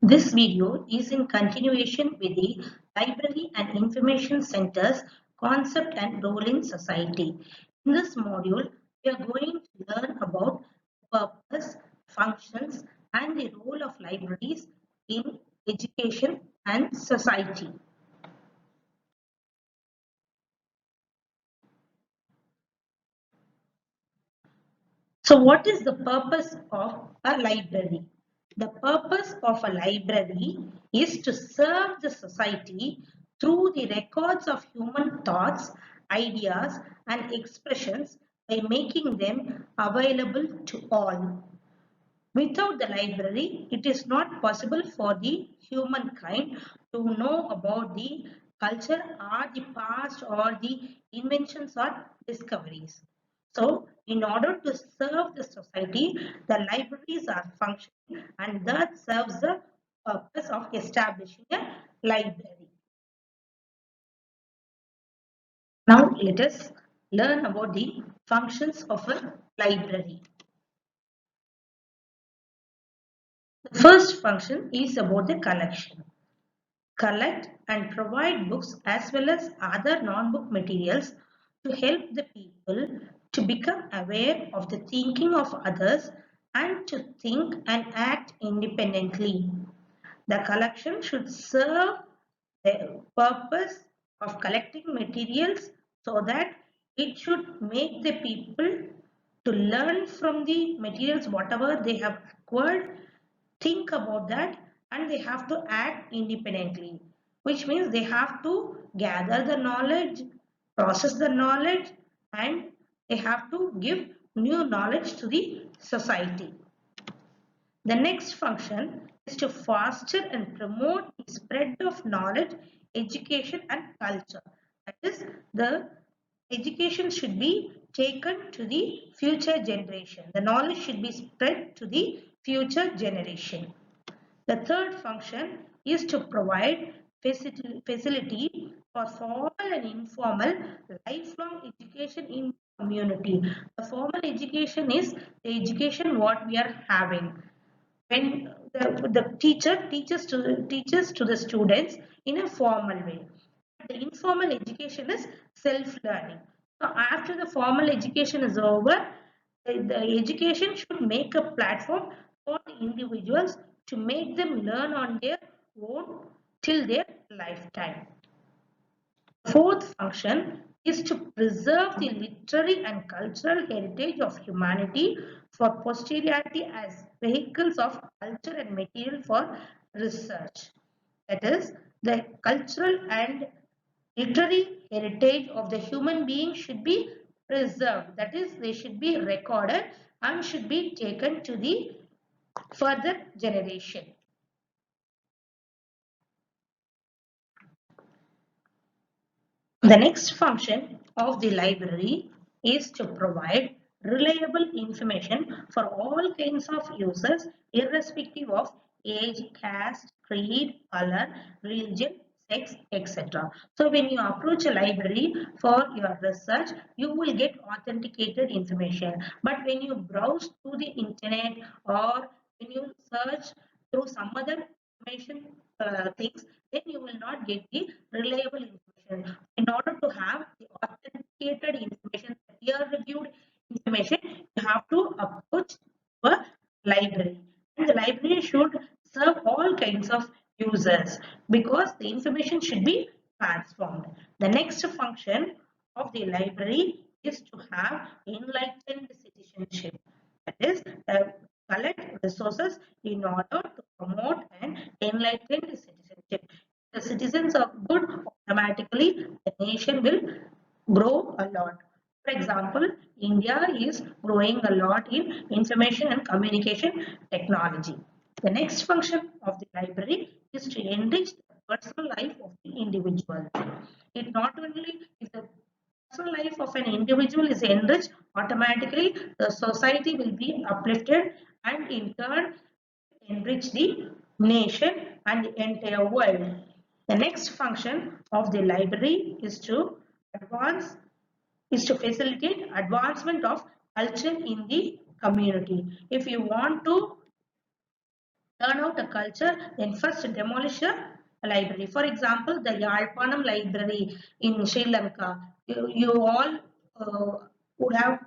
This video is in continuation with the Library and Information Center's concept and role in society. In this module, we are going to learn about purpose, functions, and the role of libraries in education and society. So what is the purpose of a library? The purpose of a library is to serve the society through the records of human thoughts, ideas and expressions by making them available to all. Without the library, it is not possible for the humankind to know about the culture or the past or the inventions or discoveries. So, in order to serve the society, the libraries are functioning and that serves the purpose of establishing a library. Now, let us learn about the functions of a library. The first function is about the collection. Collect and provide books as well as other non-book materials to help the people to become aware of the thinking of others and to think and act independently. The collection should serve the purpose of collecting materials so that it should make the people to learn from the materials whatever they have acquired, think about that, and they have to act independently, which means they have to gather the knowledge, process the knowledge, and they have to give new knowledge to the society. The next function is to foster and promote the spread of knowledge, education and culture. That is, the education should be taken to the future generation. The knowledge should be spread to the future generation. The third function is to provide facility for formal and informal lifelong education in community. The formal education is the education what we are having when the teacher teaches to the students in a formal way. The informal education is self-learning. So after the formal education is over, the education should make a platform for the individuals to make them learn on their own till their lifetime. Fourth function is to preserve the literary and cultural heritage of humanity for posterity as vehicles of culture and material for research. That is, the cultural and literary heritage of the human being should be preserved. That is, they should be recorded and should be taken to the further generation. The next function of the library is to provide reliable information for all kinds of users irrespective of age, caste, creed, color, religion, sex, etc. So when you approach a library for your research, you will get authenticated information. But when you browse through the internet or when you search through some other information things, then you will not get the reliable information. In order to have the authenticated information, peer-reviewed information, you have to approach a library. And the library should serve all kinds of users because the information should be transformed. The next function of the library is to have enlightened citizenship. That is, collect resources in order to promote an enlightened citizenship. The citizens are good, automatically the nation will grow a lot. For example, India is growing a lot in information and communication technology. The next function of the library is to enrich the personal life of the individual. It not only if the personal life of an individual is enriched, automatically the society will be uplifted and in turn enrich the nation and the entire world. The next function of the library advance is to facilitate advancement of culture in the community. If you want to Learn out a culture, then first demolish a library. For example, the Yalpanam library in Sri Lanka. You all would have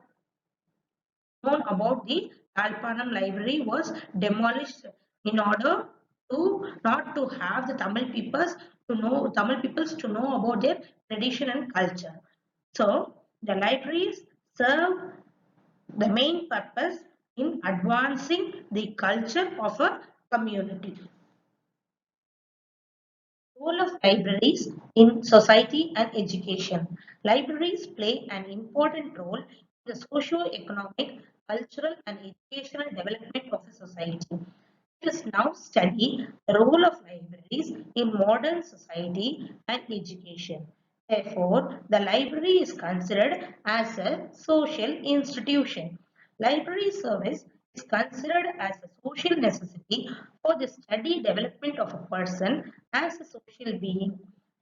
known about the Yalpanam library was demolished in order to not to have the Tamil peoples to know about their tradition and culture. So the libraries serve the main purpose in advancing the culture of a community. Role of libraries in society and education. Libraries play an important role in the socio-economic, cultural and educational development of a society. It is now studied the role of libraries in modern society and education. Therefore, the library is considered as a social institution. Library service is considered as a social necessity for the steady development of a person as a social being.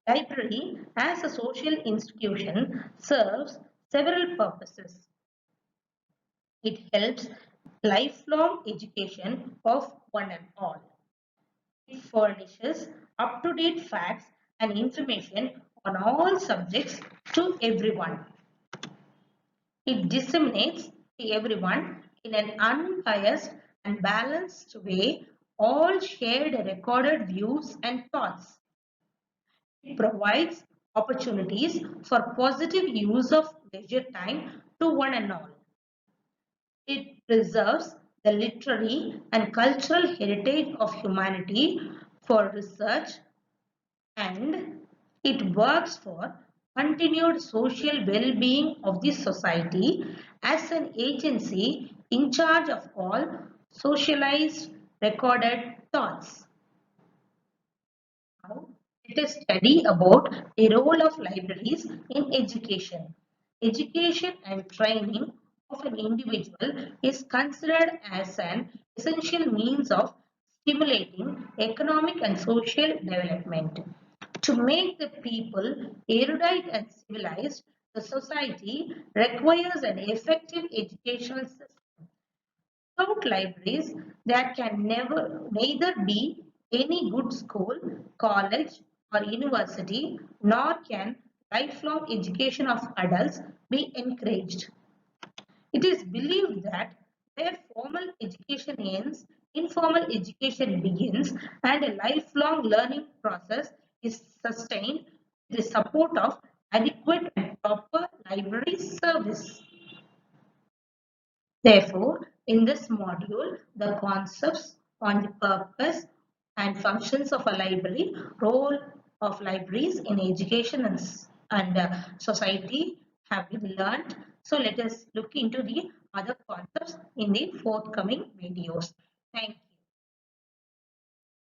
Library as a social institution serves several purposes. It helps lifelong education of one and all. It furnishes up-to-date facts and information on all subjects to everyone. It disseminates to everyone in an unbiased and balanced way all shared recorded views and thoughts. It provides opportunities for positive use of leisure time to one and all. It preserves the literary and cultural heritage of humanity for research, and it works for continued social well-being of the society as an agency in charge of all socialized recorded thoughts. Now, let us study about the role of libraries in education. Education and training of an individual is considered as an essential means of stimulating economic and social development. To make the people erudite and civilized, the society requires an effective educational system. Without libraries, there can neither be any good school, college, or university, nor can lifelong education of adults be encouraged. It is believed that where formal education ends, informal education begins, and a lifelong learning process is sustained with the support of adequate and proper library service. Therefore, in this module, the concepts on the purpose and functions of a library, role of libraries in education and society have been learned. So let us look into the other concepts in the forthcoming videos. Thank you.